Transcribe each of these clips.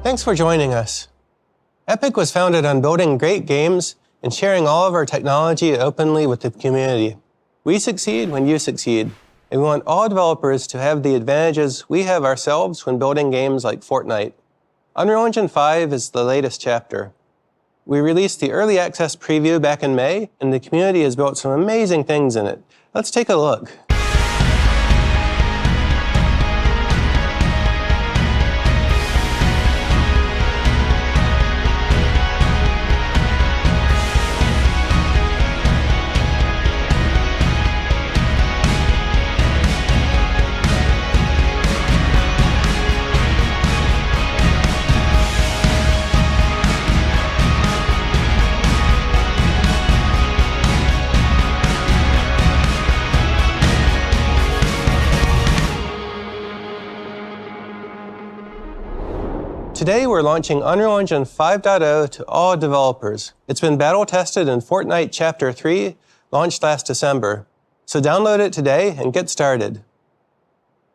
Thanks for joining us. Epic was founded on building great games and sharing all of our technology openly with the community. We succeed when you succeed, and we want all developers to have the advantages we have ourselves when building games like Fortnite. Unreal Engine 5 is the latest chapter. We released the early access preview back in May, and the community has built some amazing things in it. Let's take a look. Today, we're launching Unreal Engine 5.0 to all developers. It's been battle-tested in Fortnite Chapter 3, launched last December. So download it today and get started.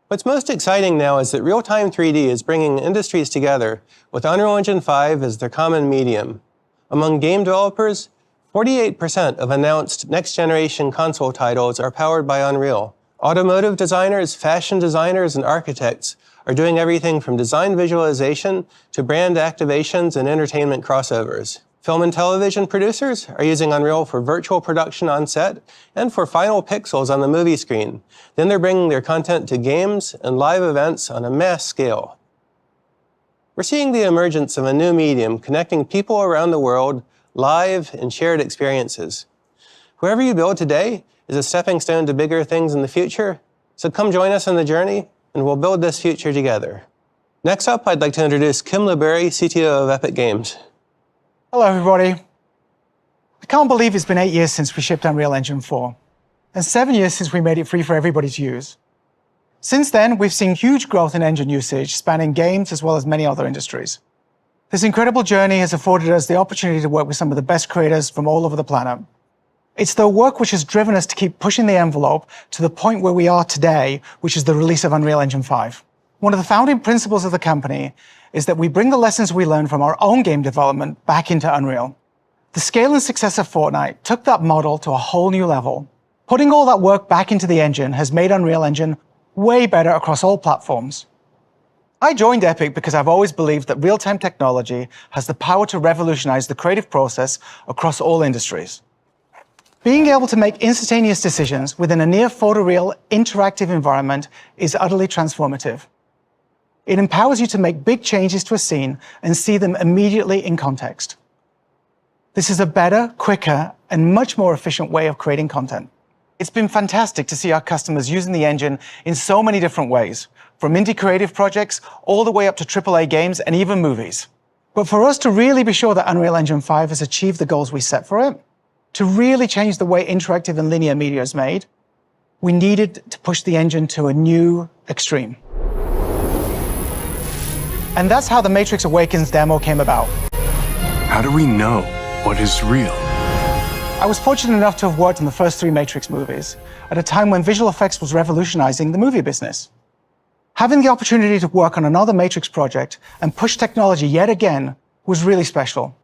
What's most exciting now is that real-time 3D is bringing industries together with Unreal Engine 5 as their common medium. Among game developers, 48% of announced next-generation console titles are powered by Unreal. Automotive designers, fashion designers, and architects are doing everything from design visualization to brand activations and entertainment crossovers. Film and television producers are using Unreal for virtual production on set and for final pixels on the movie screen. Then they're bringing their content to games and live events on a mass scale. We're seeing the emergence of a new medium connecting people around the world, live and shared experiences. Whoever you build today is a stepping stone to bigger things in the future, so come join us on the journey, and we'll build this future together. Next up, I'd like to introduce Kim LeBury, CTO of Epic Games. Hello, everybody. I can't believe it's been 8 years since we shipped Unreal Engine 4, and 7 years since we made it free for everybody to use. Since then, we've seen huge growth in engine usage, spanning games as well as many other industries. This incredible journey has afforded us the opportunity to work with some of the best creators from all over the planet. It's the work which has driven us to keep pushing the envelope to the point where we are today, which is the release of Unreal Engine 5. One of the founding principles of the company is that we bring the lessons we learn from our own game development back into Unreal. The scale and success of Fortnite took that model to a whole new level. Putting all that work back into the engine has made Unreal Engine way better across all platforms. I joined Epic because I've always believed that real-time technology has the power to revolutionize the creative process across all industries. Being able to make instantaneous decisions within a near photoreal interactive environment is utterly transformative. It empowers you to make big changes to a scene and see them immediately in context. This is a better, quicker, and much more efficient way of creating content. It's been fantastic to see our customers using the engine in so many different ways, from indie creative projects all the way up to AAA games and even movies. But for us to really be sure that Unreal Engine 5 has achieved the goals we set for it, to really change the way interactive and linear media is made, we needed to push the engine to a new extreme. And that's how the Matrix Awakens demo came about. How do we know what is real? I was fortunate enough to have worked on the first 3 Matrix movies at a time when visual effects was revolutionizing the movie business. Having the opportunity to work on another Matrix project and push technology yet again was really special.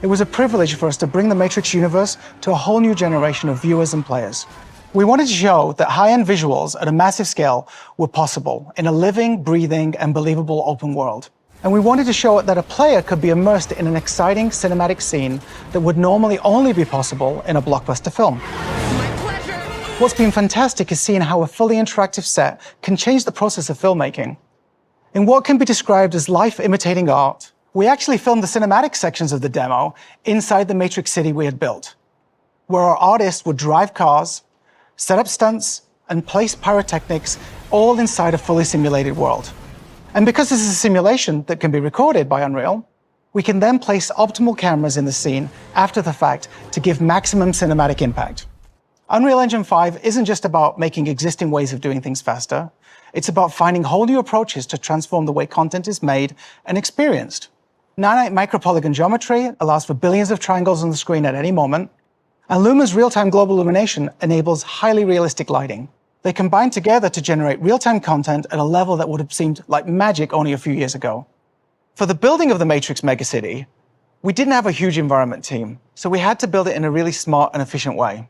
It was a privilege for us to bring the Matrix universe to a whole new generation of viewers and players. We wanted to show that high-end visuals at a massive scale were possible in a living, breathing, and believable open world. And we wanted to show that a player could be immersed in an exciting cinematic scene that would normally only be possible in a blockbuster film. My pleasure. What's been fantastic is seeing how a fully interactive set can change the process of filmmaking. In what can be described as life imitating art, we actually filmed the cinematic sections of the demo inside the Matrix City we had built, where our artists would drive cars, set up stunts, and place pyrotechnics all inside a fully simulated world. And because this is a simulation that can be recorded by Unreal, we can then place optimal cameras in the scene after the fact to give maximum cinematic impact. Unreal Engine 5 isn't just about making existing ways of doing things faster. It's about finding whole new approaches to transform the way content is made and experienced. Nanite micropolygon geometry allows for billions of triangles on the screen at any moment, and Luma's real-time global illumination enables highly realistic lighting. They combine together to generate real-time content at a level that would have seemed like magic only a few years ago. For the building of the Matrix megacity, we didn't have a huge environment team, so we had to build it in a really smart and efficient way.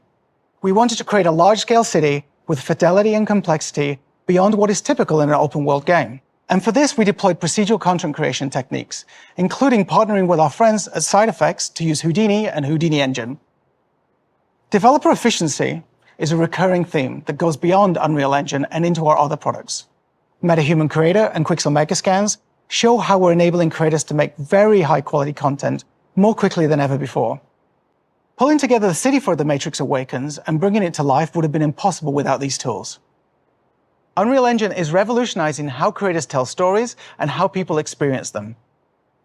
We wanted to create a large-scale city with fidelity and complexity beyond what is typical in an open-world game. And for this, we deployed procedural content creation techniques, including partnering with our friends at SideFX to use Houdini and Houdini Engine. Developer efficiency is a recurring theme that goes beyond Unreal Engine and into our other products. MetaHuman Creator and Quixel Megascans show how we're enabling creators to make very high-quality content more quickly than ever before. Pulling together the city for The Matrix Awakens and bringing it to life would have been impossible without these tools. Unreal Engine is revolutionizing how creators tell stories and how people experience them,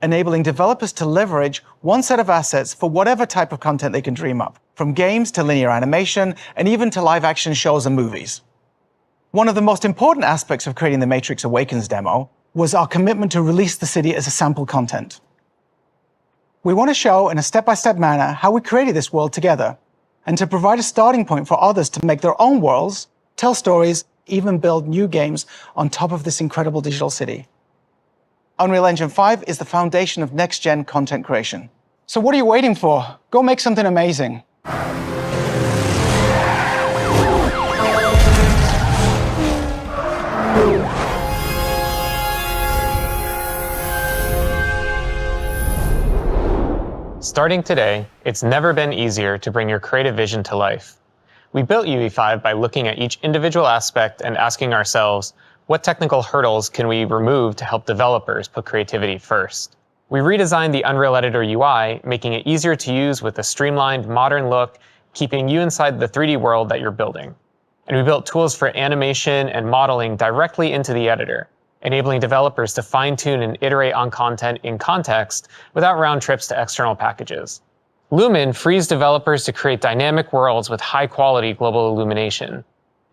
enabling developers to leverage one set of assets for whatever type of content they can dream up, from games to linear animation, and even to live-action shows and movies. One of the most important aspects of creating the Matrix Awakens demo was our commitment to release the city as a sample content. We want to show in a step-by-step manner how we created this world together, and to provide a starting point for others to make their own worlds, tell stories, even build new games on top of this incredible digital city. Unreal Engine 5 is the foundation of next-gen content creation. So what are you waiting for? Go make something amazing. Starting today, it's never been easier to bring your creative vision to life. We built UE5 by looking at each individual aspect and asking ourselves, what technical hurdles can we remove to help developers put creativity first? We redesigned the Unreal Editor UI, making it easier to use with a streamlined, modern look, keeping you inside the 3D world that you're building. And we built tools for animation and modeling directly into the editor, enabling developers to fine-tune and iterate on content in context without round trips to external packages. Lumen frees developers to create dynamic worlds with high-quality global illumination.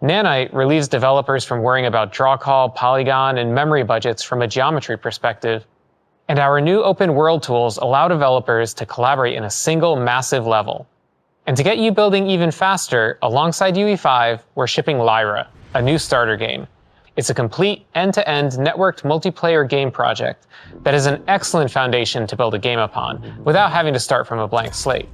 Nanite relieves developers from worrying about draw call, polygon, and memory budgets from a geometry perspective. And our new open world tools allow developers to collaborate in a single massive level. And to get you building even faster, alongside UE5, we're shipping Lyra, a new starter game. It's a complete end-to-end networked multiplayer game project that is an excellent foundation to build a game upon without having to start from a blank slate.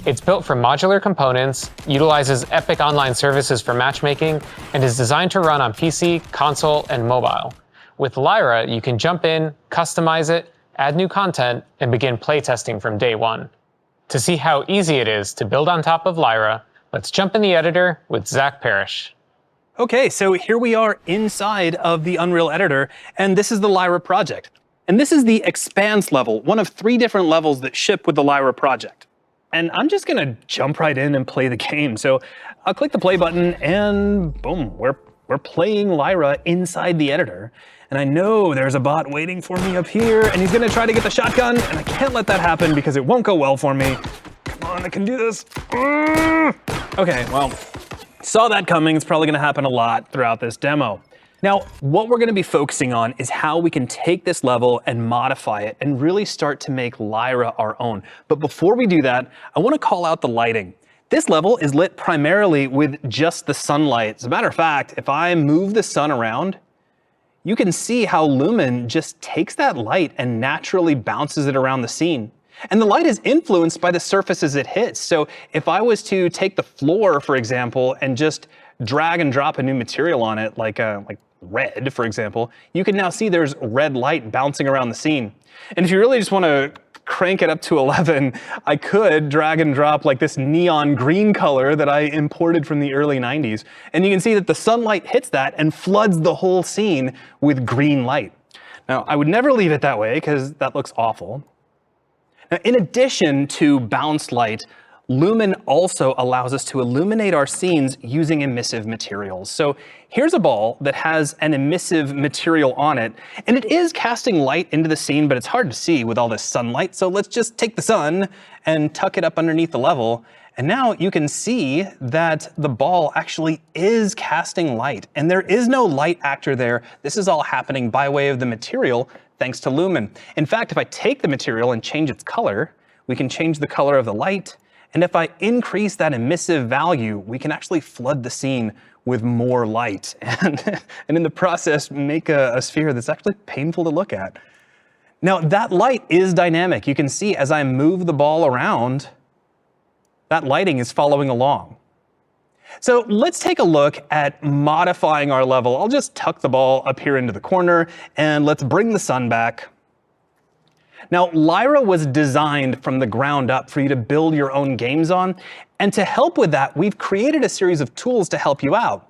It's built from modular components, utilizes Epic Online Services for matchmaking, and is designed to run on PC, console, and mobile. With Lyra, you can jump in, customize it, add new content, and begin playtesting from day one. To see how easy it is to build on top of Lyra, let's jump in the editor with Zach Parrish. Okay, so here we are inside of the Unreal Editor, and this is the Lyra project. And this is the Expanse level, one of 3 different levels that ship with the Lyra project. And I'm just gonna jump right in and play the game. So I'll click the play button and boom, we're playing Lyra inside the editor. And I know there's a bot waiting for me up here, and he's gonna try to get the shotgun, and I can't let that happen because it won't go well for me. Come on, I can do this. Okay, well, saw that coming. It's probably gonna happen a lot throughout this demo. Now, what we're gonna be focusing on is how we can take this level and modify it and really start to make Lyra our own. But before we do that, I wanna call out the lighting. This level is lit primarily with just the sunlight. As a matter of fact, if I move the sun around, you can see how Lumen just takes that light and naturally bounces it around the scene. And the light is influenced by the surfaces it hits. So if I was to take the floor, for example, and just drag and drop a new material on it, like red, for example, you can now see there's red light bouncing around the scene. And if you really just want to crank it up to 11, I could drag and drop like this neon green color that I imported from the early 90s. And you can see that the sunlight hits that and floods the whole scene with green light. Now, I would never leave it that way because that looks awful. Now, in addition to bounce light, Lumen also allows us to illuminate our scenes using emissive materials. So here's a ball that has an emissive material on it, and it is casting light into the scene, but it's hard to see with all this sunlight. So let's just take the sun and tuck it up underneath the level. And now you can see that the ball actually is casting light, and there is no light actor there. This is all happening by way of the material, thanks to Lumen. In fact, if I take the material and change its color, we can change the color of the light. And if I increase that emissive value, we can actually flood the scene with more light and in the process make a sphere that's actually painful to look at. Now that light is dynamic. You can see as I move the ball around, that lighting is following along. So let's take a look at modifying our level. I'll just tuck the ball up here into the corner and let's bring the sun back. Now, Lyra was designed from the ground up for you to build your own games on. And to help with that, we've created a series of tools to help you out.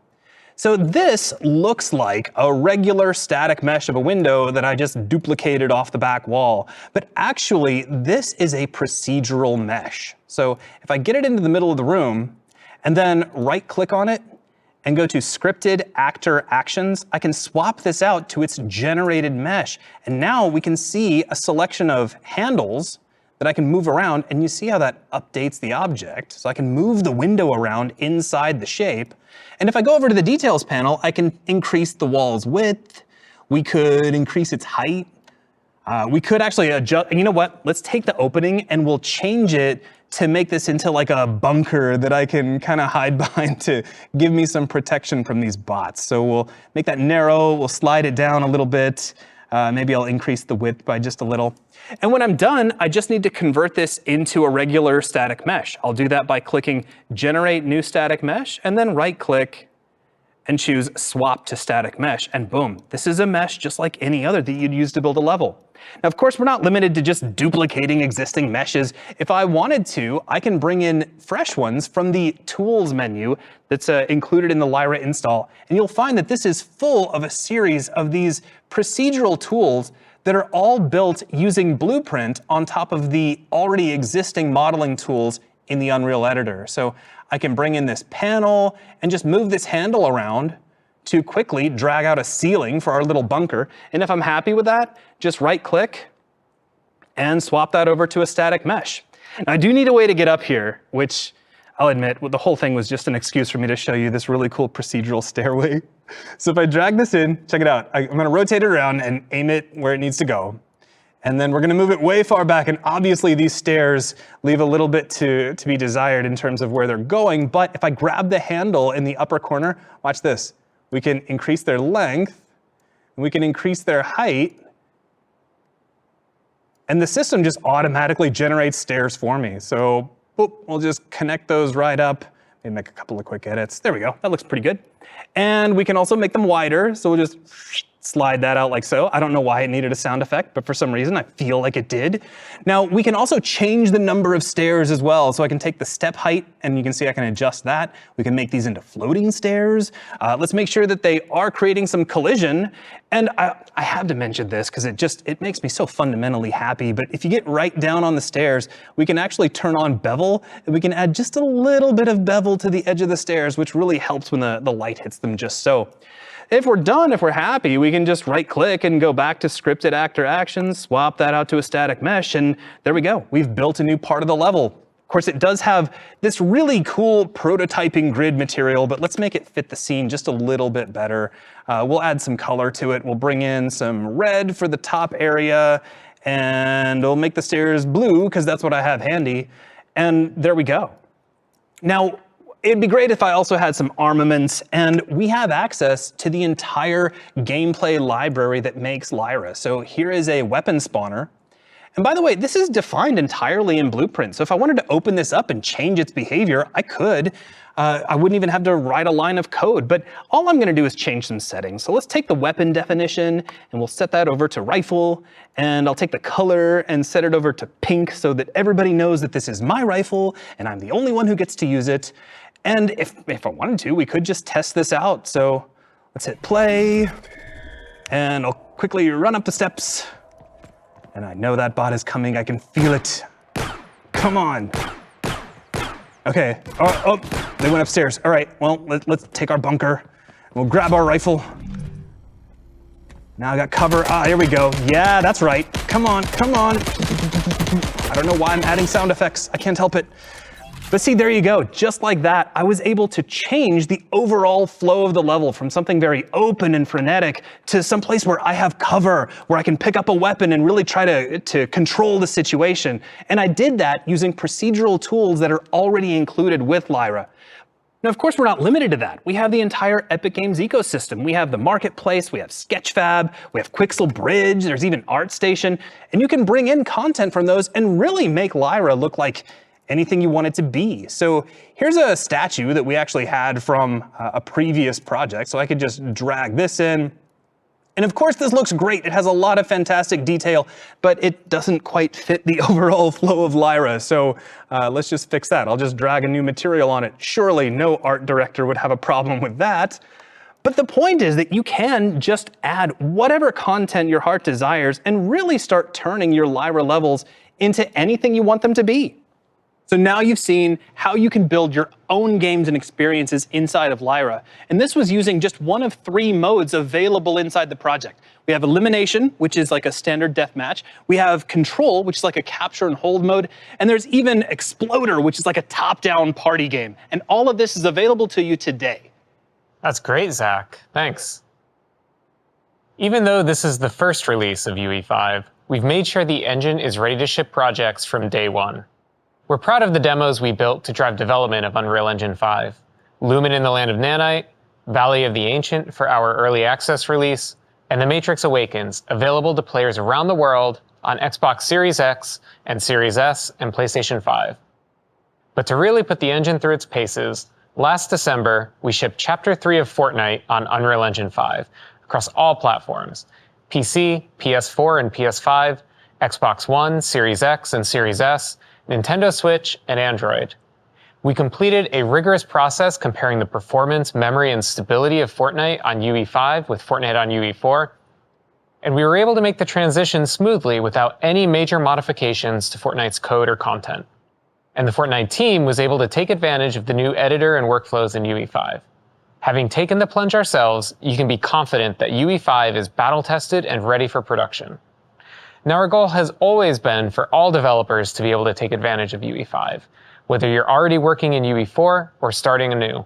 So this looks like a regular static mesh of a window that I just duplicated off the back wall. But actually, this is a procedural mesh. So if I get it into the middle of the room and then right-click on it and go to Scripted Actor Actions, I can swap this out to its generated mesh. And now we can see a selection of handles that I can move around, and you see how that updates the object. So I can move the window around inside the shape. And if I go over to the details panel, I can increase the wall's width. We could increase its height. We could actually adjust, and you know what? Let's take the opening and we'll change it to make this into like a bunker that I can kind of hide behind to give me some protection from these bots. So we'll make that narrow, we'll slide it down a little bit. Maybe I'll increase the width by just a little. And when I'm done, I just need to convert this into a regular static mesh. I'll do that by clicking Generate New Static Mesh, and then right-click and choose Swap to Static Mesh, and boom, this is a mesh just like any other that you'd use to build a level. Now, of course, we're not limited to just duplicating existing meshes. If I wanted to, I can bring in fresh ones from the Tools menu that's included in the Lyra install, and you'll find that this is full of a series of these procedural tools that are all built using Blueprint on top of the already existing modeling tools in the Unreal Editor. So I can bring in this panel and just move this handle around to quickly drag out a ceiling for our little bunker. And if I'm happy with that, just right-click and swap that over to a static mesh. Now, I do need a way to get up here, which I'll admit, the whole thing was just an excuse for me to show you this really cool procedural stairway. So if I drag this in, check it out. I'm gonna rotate it around and aim it where it needs to go. And then we're gonna move it way far back, and obviously these stairs leave a little bit to be desired in terms of where they're going, but if I grab the handle in the upper corner, watch this. We can increase their length, and we can increase their height, and the system just automatically generates stairs for me. So boop, we'll just connect those right up, maybe make a couple of quick edits. There we go, that looks pretty good. And we can also make them wider, so we'll just slide that out like so. I don't know why it needed a sound effect, but for some reason I feel like it did. Now we can also change the number of stairs as well. So I can take the step height and you can see I can adjust that. We can make these into floating stairs. Let's make sure that they are creating some collision. And I have to mention this because it makes me so fundamentally happy. But if you get right down on the stairs, we can actually turn on bevel, and we can add just a little bit of bevel to the edge of the stairs, which really helps when the light hits them just so. If we're done, if we're happy, we can just right-click and go back to Scripted Actor Actions, swap that out to a static mesh, and there we go. We've built a new part of the level. Of course, it does have this really cool prototyping grid material, but let's make it fit the scene just a little bit better. We'll add some color to it. We'll bring in some red for the top area, and we'll make the stairs blue, because that's what I have handy. And there we go. Now, it'd be great if I also had some armaments, and we have access to the entire gameplay library that makes Lyra. So here is a weapon spawner. And by the way, this is defined entirely in Blueprint. So if I wanted to open this up and change its behavior, I could. I wouldn't even have to write a line of code, but all I'm gonna do is change some settings. So let's take the weapon definition and we'll set that over to rifle, and I'll take the color and set it over to pink so that everybody knows that this is my rifle and I'm the only one who gets to use it. And if I wanted to, we could just test this out. So let's hit play, and I'll quickly run up the steps. And I know that bot is coming, I can feel it. Come on. Okay, oh, they went upstairs. All right, well, let's take our bunker. We'll grab our rifle. Now I got cover, here we go. Yeah, that's right, come on, come on. I don't know why I'm adding sound effects, I can't help it. But see, there you go, just like that, I was able to change the overall flow of the level from something very open and frenetic to some place where I have cover, where I can pick up a weapon and really try to control the situation. And I did that using procedural tools that are already included with Lyra. Now, of course, we're not limited to that. We have the entire Epic Games ecosystem. We have the Marketplace, we have Sketchfab, we have Quixel Bridge, there's even ArtStation, and you can bring in content from those and really make Lyra look like anything you want it to be. So here's a statue that we actually had from a previous project, so I could just drag this in. And of course, this looks great. It has a lot of fantastic detail, but it doesn't quite fit the overall flow of Lyra. So let's just fix that. I'll just drag a new material on it. Surely no art director would have a problem with that. But the point is that you can just add whatever content your heart desires and really start turning your Lyra levels into anything you want them to be. So now you've seen how you can build your own games and experiences inside of Lyra. And this was using just one of 3 modes available inside the project. We have Elimination, which is like a standard deathmatch. We have Control, which is like a capture and hold mode. And there's even Exploder, which is like a top-down party game. And all of this is available to you today. That's great, Zach. Thanks. Even though this is the first release of UE5, we've made sure the engine is ready to ship projects from day one. We're proud of the demos we built to drive development of Unreal Engine 5. Lumen in the Land of Nanite, Valley of the Ancient for our early access release, and The Matrix Awakens, available to players around the world on Xbox Series X and Series S and PlayStation 5. But to really put the engine through its paces, last December, we shipped Chapter 3 of Fortnite on Unreal Engine 5 across all platforms: PC, PS4 and PS5, Xbox One, Series X and Series S, Nintendo Switch, and Android. We completed a rigorous process comparing the performance, memory, and stability of Fortnite on UE5 with Fortnite on UE4, and we were able to make the transition smoothly without any major modifications to Fortnite's code or content. And the Fortnite team was able to take advantage of the new editor and workflows in UE5. Having taken the plunge ourselves, you can be confident that UE5 is battle-tested and ready for production. Now, our goal has always been for all developers to be able to take advantage of UE5, whether you're already working in UE4 or starting anew.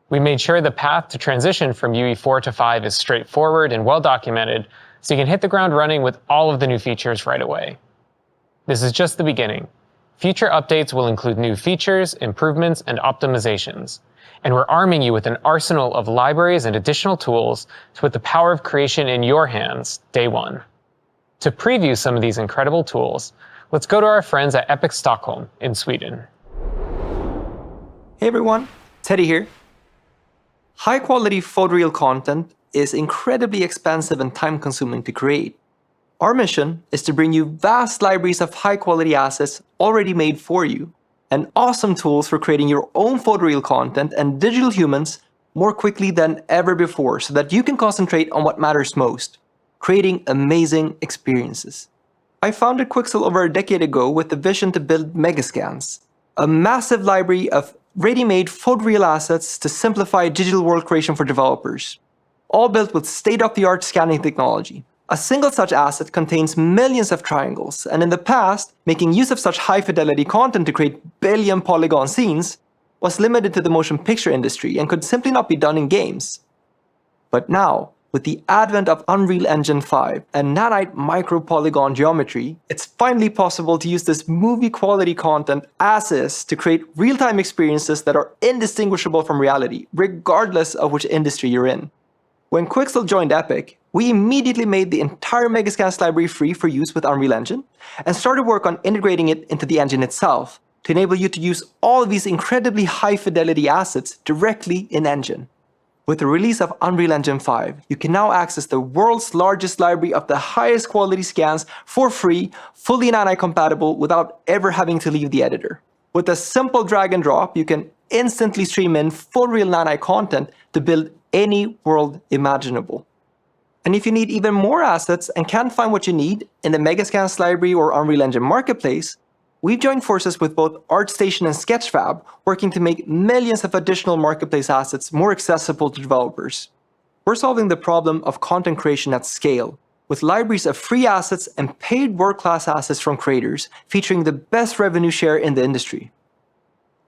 We made sure the path to transition from UE4 to 5 is straightforward and well-documented, so you can hit the ground running with all of the new features right away. This is just the beginning. Future updates will include new features, improvements, and optimizations. And we're arming you with an arsenal of libraries and additional tools to put the power of creation in your hands day one. To preview some of these incredible tools, let's go to our friends at Epic Stockholm in Sweden. Hey everyone, Teddy here. High-quality photoreal content is incredibly expensive and time-consuming to create. Our mission is to bring you vast libraries of high-quality assets already made for you, and awesome tools for creating your own photoreal content and digital humans more quickly than ever before, so that you can concentrate on what matters most: creating amazing experiences. I founded Quixel over a decade ago with the vision to build Megascans, a massive library of ready-made photoreal assets to simplify digital world creation for developers, all built with state-of-the-art scanning technology. A single such asset contains millions of triangles, and in the past, making use of such high-fidelity content to create billion-polygon scenes was limited to the motion picture industry and could simply not be done in games. But now, with the advent of Unreal Engine 5 and Nanite micro-polygon geometry, it's finally possible to use this movie-quality content as is to create real-time experiences that are indistinguishable from reality, regardless of which industry you're in. When Quixel joined Epic, we immediately made the entire Megascans library free for use with Unreal Engine and started work on integrating it into the engine itself to enable you to use all of these incredibly high-fidelity assets directly in Engine. With the release of Unreal Engine 5, you can now access the world's largest library of the highest quality scans for free, fully Nanite compatible, without ever having to leave the editor. With a simple drag and drop, you can instantly stream in full real Nanite content to build any world imaginable. And if you need even more assets and can't find what you need in the Megascans library or Unreal Engine Marketplace, we've joined forces with both ArtStation and Sketchfab, working to make millions of additional marketplace assets more accessible to developers. We're solving the problem of content creation at scale, with libraries of free assets and paid world-class assets from creators, featuring the best revenue share in the industry.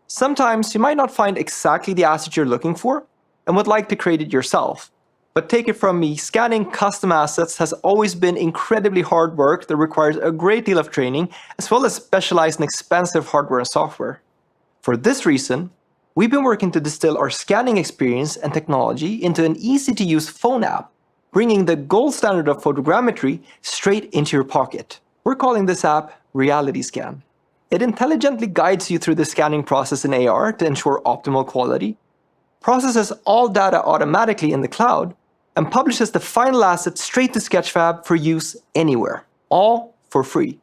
Sometimes you might not find exactly the asset you're looking for and would like to create it yourself. But take it from me, scanning custom assets has always been incredibly hard work that requires a great deal of training, as well as specialized and expensive hardware and software. For this reason, we've been working to distill our scanning experience and technology into an easy-to-use phone app, bringing the gold standard of photogrammetry straight into your pocket. We're calling this app Reality Scan. It intelligently guides you through the scanning process in AR to ensure optimal quality, processes all data automatically in the cloud, and publishes the final asset straight to Sketchfab for use anywhere, all for free.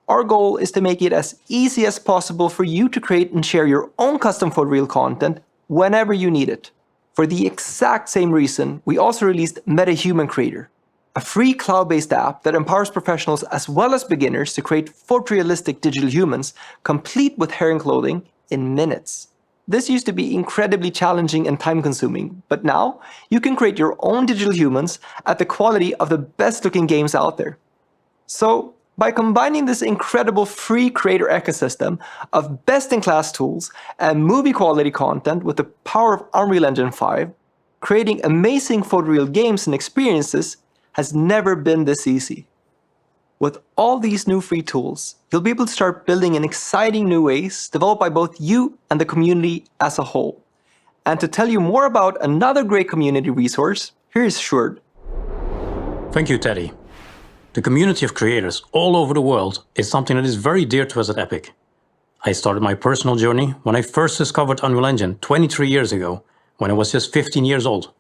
Our goal is to make it as easy as possible for you to create and share your own custom photoreal content whenever you need it. For the exact same reason, we also released MetaHuman Creator, a free cloud-based app that empowers professionals as well as beginners to create photorealistic digital humans complete with hair and clothing in minutes. This used to be incredibly challenging and time-consuming, but now you can create your own digital humans at the quality of the best-looking games out there. So, by combining this incredible free creator ecosystem of best-in-class tools and movie-quality content with the power of Unreal Engine 5, creating amazing photoreal games and experiences has never been this easy. With all these new free tools, you'll be able to start building in exciting new ways developed by both you and the community as a whole. And to tell you more about another great community resource, here is Sjoerd. Thank you, Teddy. The community of creators all over the world is something that is very dear to us at Epic. I started my personal journey when I first discovered Unreal Engine 23 years ago, when I was just 15 years old.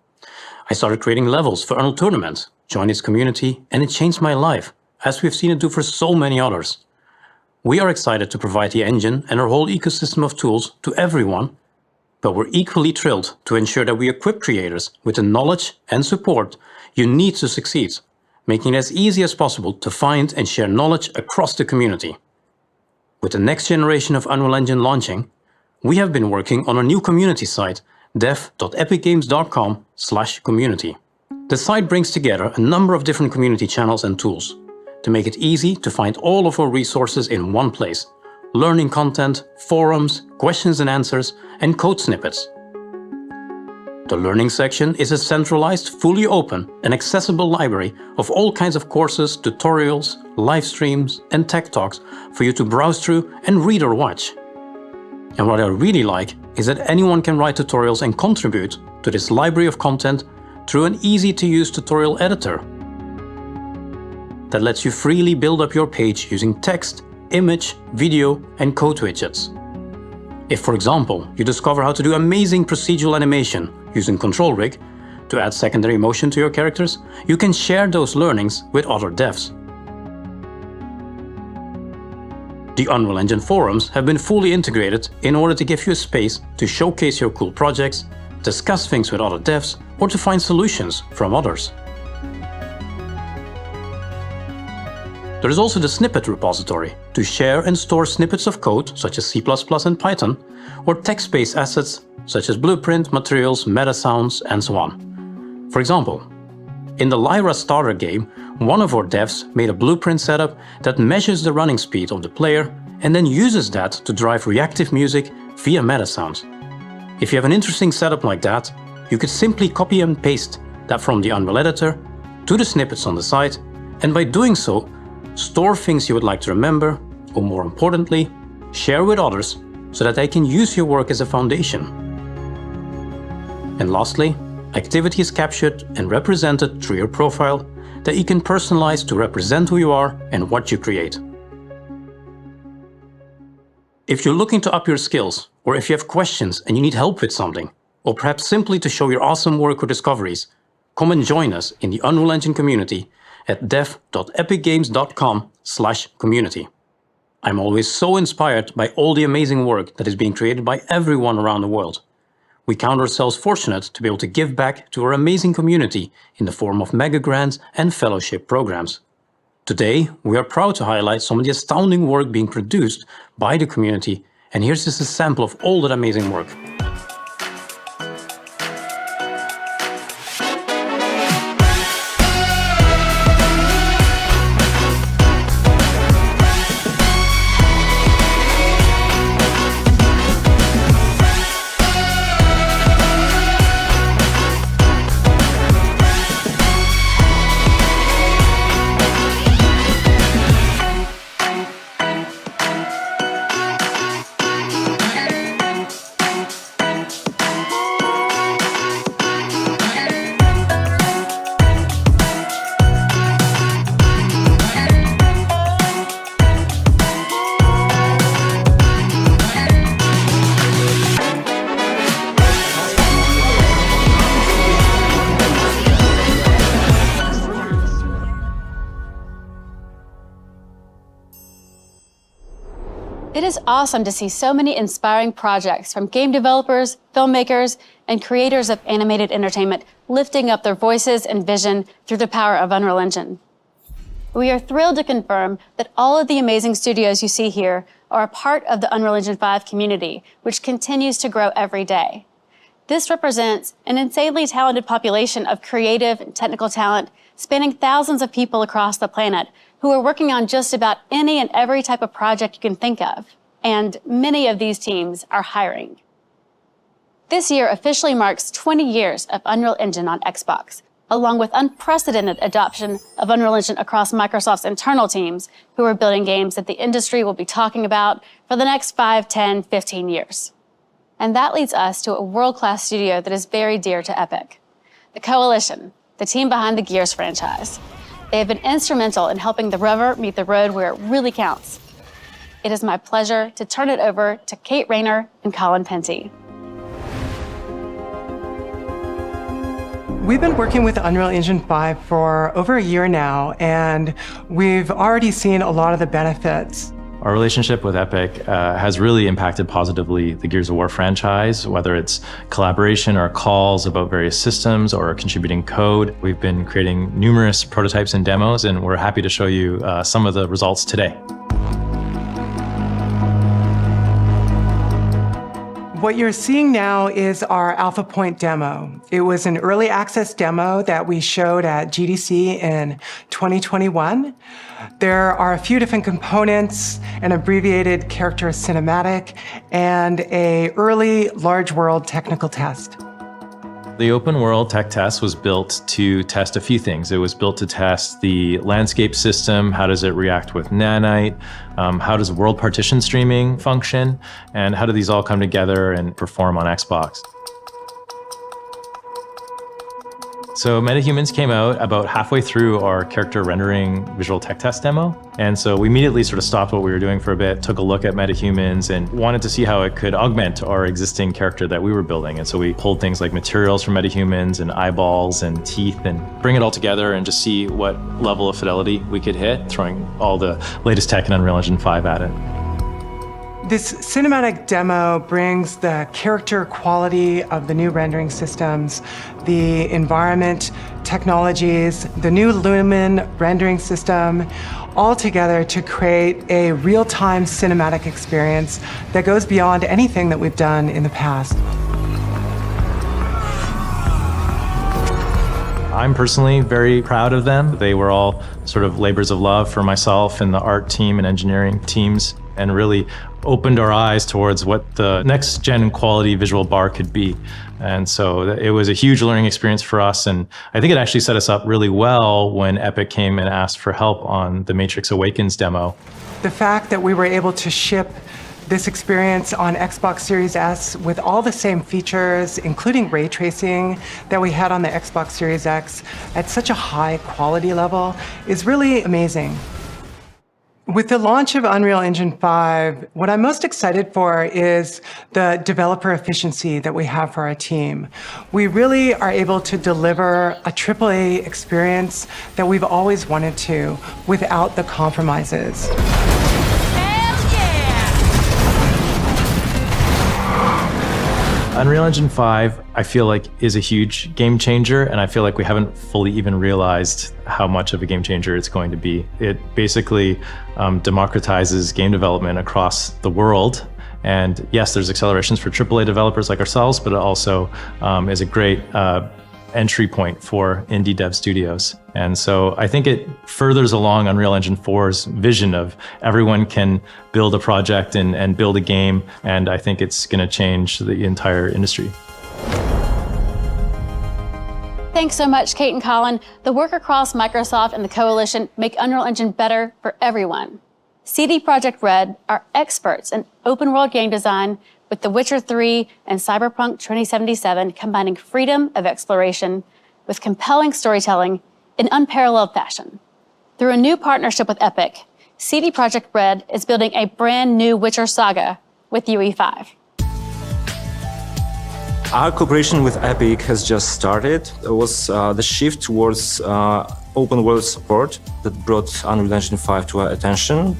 I started creating levels for Unreal Tournament, joined its community, and it changed my life, as we've seen it do for so many others. We are excited to provide the engine and our whole ecosystem of tools to everyone, but we're equally thrilled to ensure that we equip creators with the knowledge and support you need to succeed, making it as easy as possible to find and share knowledge across the community. With the next generation of Unreal Engine launching, we have been working on our new community site, dev.epicgames.com/community. The site brings together a number of different community channels and tools to make it easy to find all of our resources in one place: learning content, forums, questions and answers, and code snippets. The learning section is a centralized, fully open and accessible library of all kinds of courses, tutorials, live streams, and tech talks for you to browse through and read or watch. And what I really like is that anyone can write tutorials and contribute to this library of content through an easy-to-use tutorial editor that lets you freely build up your page using text, image, video, and code widgets. If, for example, you discover how to do amazing procedural animation using Control Rig to add secondary motion to your characters, you can share those learnings with other devs. The Unreal Engine forums have been fully integrated in order to give you a space to showcase your cool projects, discuss things with other devs, or to find solutions from others. There is also the snippet repository to share and store snippets of code such as C++ and Python, or text-based assets such as blueprint, materials, meta sounds, and so on. For example, in the Lyra starter game, one of our devs made a blueprint setup that measures the running speed of the player and then uses that to drive reactive music via meta sounds. If you have an interesting setup like that, you could simply copy and paste that from the Unreal Editor to the snippets on the site, and by doing so, store things you would like to remember, or more importantly, share with others so that they can use your work as a foundation. And lastly, activity is captured and represented through your profile that you can personalize to represent who you are and what you create. If you're looking to up your skills, or if you have questions and you need help with something, or perhaps simply to show your awesome work or discoveries, come and join us in the Unreal Engine community at dev.epicgames.com/community. I'm always so inspired by all the amazing work that is being created by everyone around the world. We count ourselves fortunate to be able to give back to our amazing community in the form of mega grants and fellowship programs. Today, we are proud to highlight some of the astounding work being produced by the community, and here's just a sample of all that amazing work. It is awesome to see so many inspiring projects from game developers, filmmakers, and creators of animated entertainment lifting up their voices and vision through the power of Unreal Engine. We are thrilled to confirm that all of the amazing studios you see here are a part of the Unreal Engine 5 community, which continues to grow every day. This represents an insanely talented population of creative and technical talent spanning thousands of people across the planet who are working on just about any and every type of project you can think of. And many of these teams are hiring. This year officially marks 20 years of Unreal Engine on Xbox, along with unprecedented adoption of Unreal Engine across Microsoft's internal teams who are building games that the industry will be talking about for the next 5, 10, 15 years. And that leads us to a world-class studio that is very dear to Epic, the Coalition, the team behind the Gears franchise. They have been instrumental in helping the rubber meet the road where it really counts. It is my pleasure to turn it over to Kate Rayner and Colin Penty. We've been working with Unreal Engine 5 for over a year now, and we've already seen a lot of the benefits. Our relationship with Epic has really impacted positively the Gears of War franchise, whether it's collaboration or calls about various systems or contributing code. We've been creating numerous prototypes and demos, and we're happy to show you some of the results today. What you're seeing now is our Alpha Point demo. It was an early access demo that we showed at GDC in 2021. There are a few different components, an abbreviated character cinematic, and an early large world technical test. The open world tech test was built to test a few things. It was built to test the landscape system, how does it react with Nanite, how does world partition streaming function, and how do these all come together and perform on Xbox. So MetaHumans came out about halfway through our character rendering visual tech test demo. And so we immediately sort of stopped what we were doing for a bit, took a look at MetaHumans and wanted to see how it could augment our existing character that we were building. And so we pulled things like materials from MetaHumans and eyeballs and teeth and bring it all together and just see what level of fidelity we could hit, throwing all the latest tech in Unreal Engine 5 at it. This cinematic demo brings the character quality of the new rendering systems, the environment technologies, the new Lumen rendering system, all together to create a real-time cinematic experience that goes beyond anything that we've done in the past. I'm personally very proud of them. They were all sort of labors of love for myself and the art team and engineering teams, and really opened our eyes towards what the next gen quality visual bar could be. And so it was a huge learning experience for us. And I think it actually set us up really well when Epic came and asked for help on the Matrix Awakens demo. The fact that we were able to ship this experience on Xbox Series S with all the same features, including ray tracing that we had on the Xbox Series X at such a high quality level, is really amazing. With the launch of Unreal Engine 5, what I'm most excited for is the developer efficiency that we have for our team. We really are able to deliver a AAA experience that we've always wanted to without the compromises. Unreal Engine 5, I feel like, is a huge game changer, and I feel like we haven't fully even realized how much of a game changer it's going to be. It basically democratizes game development across the world. And yes, there's accelerations for AAA developers like ourselves, but it also is a great entry point for indie dev studios. And so I think it furthers along Unreal Engine 4's vision of everyone can build a project and build a game, and I think it's going to change the entire industry. Thanks so much, Kate and Colin. The work across Microsoft and the Coalition make Unreal Engine better for everyone. CD Projekt Red are experts in open world game design, with The Witcher 3 and Cyberpunk 2077 combining freedom of exploration with compelling storytelling in unparalleled fashion. Through a new partnership with Epic, CD Projekt Red is building a brand new Witcher saga with UE5. Our cooperation with Epic has just started. It was the shift towards open world support that brought Unreal Engine 5 to our attention.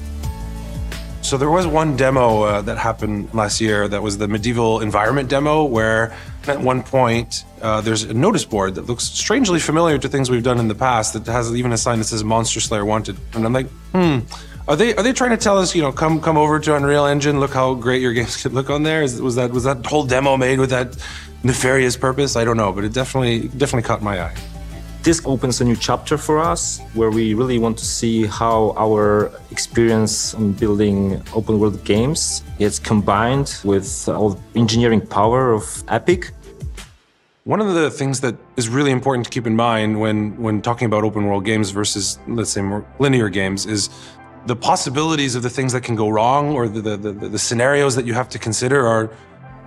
So there was one demo that happened last year that was the medieval environment demo, where at one point there's a notice board that looks strangely familiar to things we've done in the past, that has even a sign that says Monster Slayer Wanted. And I'm like, are they trying to tell us, come over to Unreal Engine, look how great your games could look on there? Was that whole demo made with that nefarious purpose? I don't know, but it definitely caught my eye. This opens a new chapter for us where we really want to see how our experience on building open world games gets combined with all the engineering power of Epic. One of the things that is really important to keep in mind when talking about open world games versus, let's say, more linear games is the possibilities of the things that can go wrong, or the scenarios that you have to consider are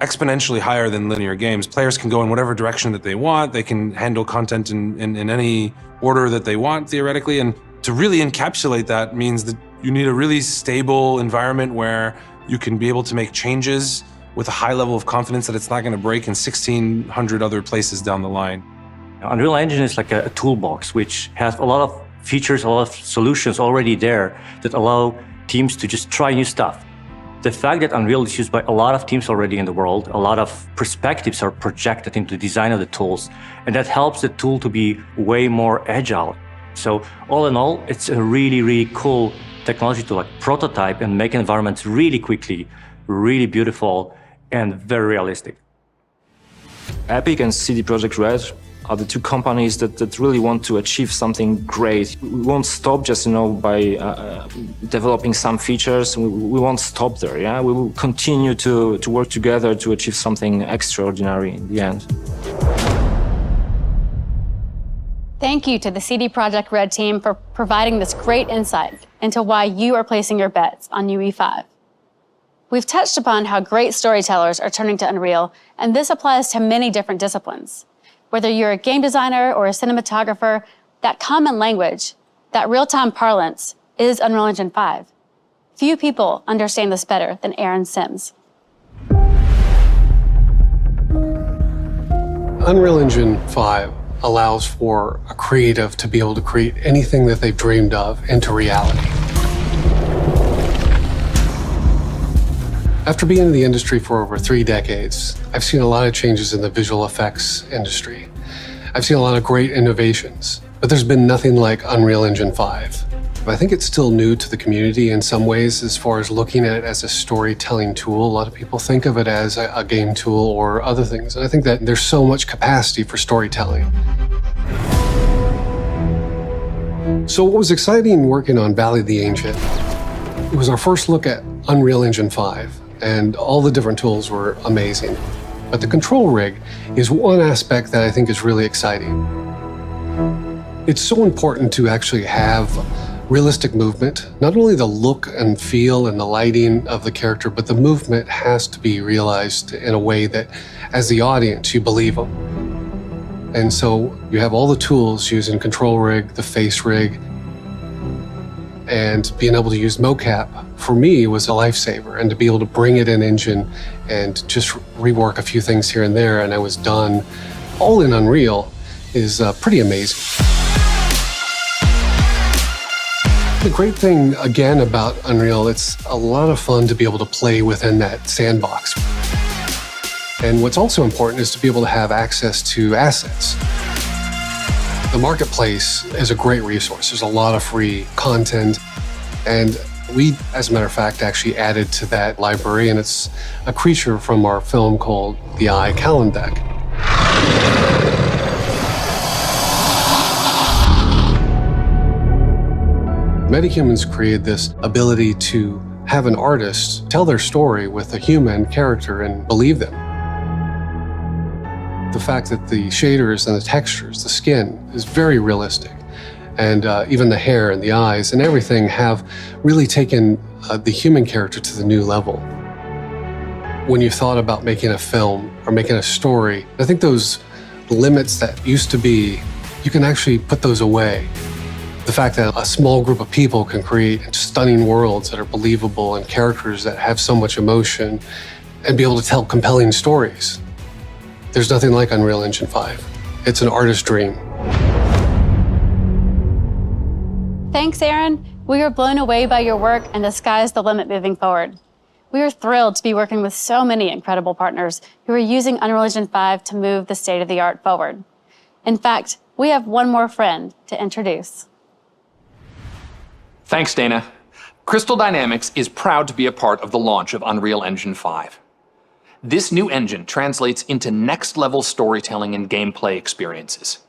exponentially higher than linear games. Players can go in whatever direction that they want. They can handle content in any order that they want, theoretically. And to really encapsulate that means that you need a really stable environment where you can be able to make changes with a high level of confidence that it's not going to break in 1,600 other places down the line. Unreal Engine is like a toolbox which has a lot of features, a lot of solutions already there that allow teams to just try new stuff. The fact that Unreal is used by a lot of teams already in the world, a lot of perspectives are projected into the design of the tools, and that helps the tool to be way more agile. So all in all, it's a really, really cool technology to prototype and make environments really quickly, really beautiful, and very realistic. Epic and CD Projekt Red are the two companies that really want to achieve something great. We won't stop just, by developing some features. We won't stop there, yeah? We will continue to work together to achieve something extraordinary in the end. Thank you to the CD Projekt Red team for providing this great insight into why you are placing your bets on UE5. We've touched upon how great storytellers are turning to Unreal, and this applies to many different disciplines. Whether you're a game designer or a cinematographer, that common language, that real-time parlance, is Unreal Engine 5. Few people understand this better than Aaron Sims. Unreal Engine 5 allows for a creative to be able to create anything that they've dreamed of into reality. After being in the industry for over 3 decades, I've seen a lot of changes in the visual effects industry. I've seen a lot of great innovations, but there's been nothing like Unreal Engine 5. I think it's still new to the community in some ways as far as looking at it as a storytelling tool. A lot of people think of it as a game tool or other things. And I think that there's so much capacity for storytelling. So what was exciting working on Valley of the Ancient, it was our first look at Unreal Engine 5. And all the different tools were amazing. But the control rig is one aspect that I think is really exciting. It's so important to actually have realistic movement. Not only the look and feel and the lighting of the character, but the movement has to be realized in a way that, as the audience, you believe them. And so you have all the tools using control rig, the face rig, and being able to use mocap, for me, was a lifesaver. And to be able to bring it in Engine and just rework a few things here and there, and I was done all in Unreal, is pretty amazing. The great thing, again, about Unreal, it's a lot of fun to be able to play within that sandbox. And what's also important is to be able to have access to assets. The marketplace is a great resource. There's a lot of free content. And we, as a matter of fact, actually added to that library, and it's a creature from our film called The Eye Kalandak. Metahumans created this ability to have an artist tell their story with a human character and believe them. The fact that the shaders and the textures, the skin, is very realistic. And even the hair and the eyes and everything have really taken the human character to the new level. When you thought about making a film or making a story, I think those limits that used to be, you can actually put those away. The fact that a small group of people can create stunning worlds that are believable and characters that have so much emotion and be able to tell compelling stories. There's nothing like Unreal Engine 5. It's an artist's dream. Thanks, Aaron. We are blown away by your work, and the sky's the limit moving forward. We are thrilled to be working with so many incredible partners who are using Unreal Engine 5 to move the state of the art forward. In fact, we have one more friend to introduce. Thanks, Dana. Crystal Dynamics is proud to be a part of the launch of Unreal Engine 5. This new engine translates into next-level storytelling and gameplay experiences.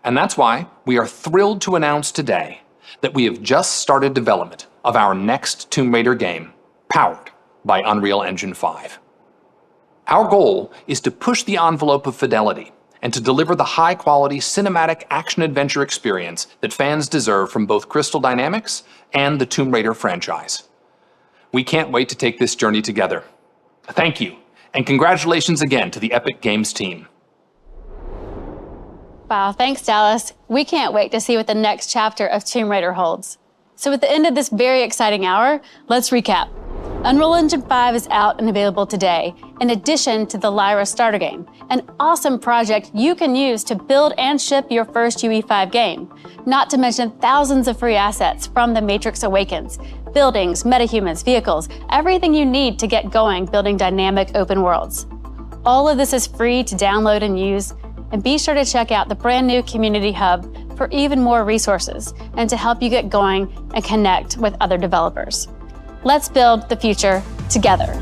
And that's why we are thrilled to announce today that we have just started development of our next Tomb Raider game, powered by Unreal Engine 5. Our goal is to push the envelope of fidelity and to deliver the high-quality cinematic action-adventure experience that fans deserve from both Crystal Dynamics and the Tomb Raider franchise. We can't wait to take this journey together. Thank you, and congratulations again to the Epic Games team. Wow, thanks, Dallas. We can't wait to see what the next chapter of Tomb Raider holds. So at the end of this very exciting hour, let's recap. Unreal Engine 5 is out and available today, in addition to the Lyra starter game, an awesome project you can use to build and ship your first UE5 game, not to mention thousands of free assets from The Matrix Awakens, buildings, metahumans, vehicles, everything you need to get going building dynamic open worlds. All of this is free to download and use, and be sure to check out the brand new Community Hub for even more resources and to help you get going and connect with other developers. Let's build the future together.